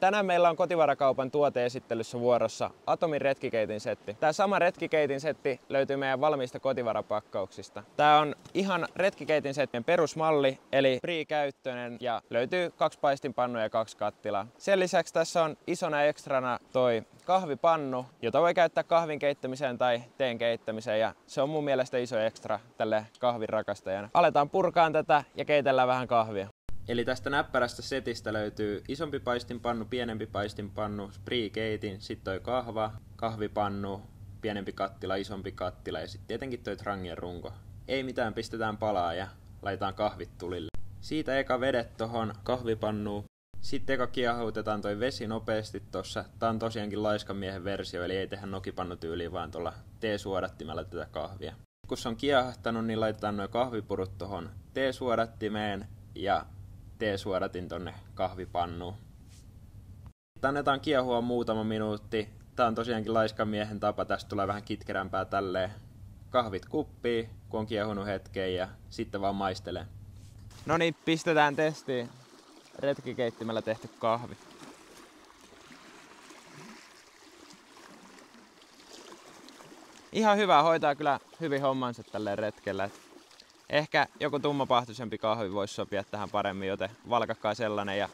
Tänään meillä on Kotivarakaupan tuoteesittelyssä vuorossa Atomin retkikeitin setti. Tämä sama retkikeitin setti löytyy meidän valmiista kotivarapakkauksista. Tämä on ihan retkikeitin settien perusmalli, eli free-käyttöinen ja löytyy 2 paistinpannua ja 2 kattilaa. Sen lisäksi tässä on isona ekstrana toi kahvipannu, jota voi käyttää kahvin keittämiseen tai teen keittämiseen, ja se on mun mielestä iso ekstra tälle kahvin rakastajana. Aletaan purkaan tätä ja keitellään vähän kahvia. Eli tästä näppärästä setistä löytyy isompi paistinpannu, pienempi paistinpannu, free-keitin, sitten toi kahva, kahvipannu, pienempi kattila, isompi kattila ja sitten tietenkin toi trangien runko. Ei mitään, pistetään palaa ja laitetaan kahvit tulille. Siitä eka vedet tohon kahvipannuun. Sitten eka kiehautetaan toi vesi nopeasti tossa. Tää on tosiaankin laiskan miehen versio, eli ei tehdä nokipannutyyliin, vaan tuolla teesuodattimella tätä kahvia. Kun se on kiehahtanut, niin laitetaan nuo kahvipurut tohon teesuodattimeen ja teesuodatin tonne kahvipannuun. Annetaan kiehua muutama minuutti. Tää on tosiaankin laiskan miehen tapa, tästä tulee vähän kitkerämpää tälleen. Kahvit kuppiin, kun on kiehunut hetken ja sitten vaan maistelee. No niin, pistetään testiin retkikeittimellä tehty kahvi. Ihan hyvä, hoitaa kyllä hyvin hommansa tälleen retkellä. Ehkä joku tummapahtoisempi kahvi voisi sopia tähän paremmin, joten valkakkaa sellainen ja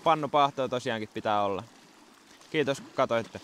pannupahtoa tosiaankin pitää olla. Kiitos kun katoitte.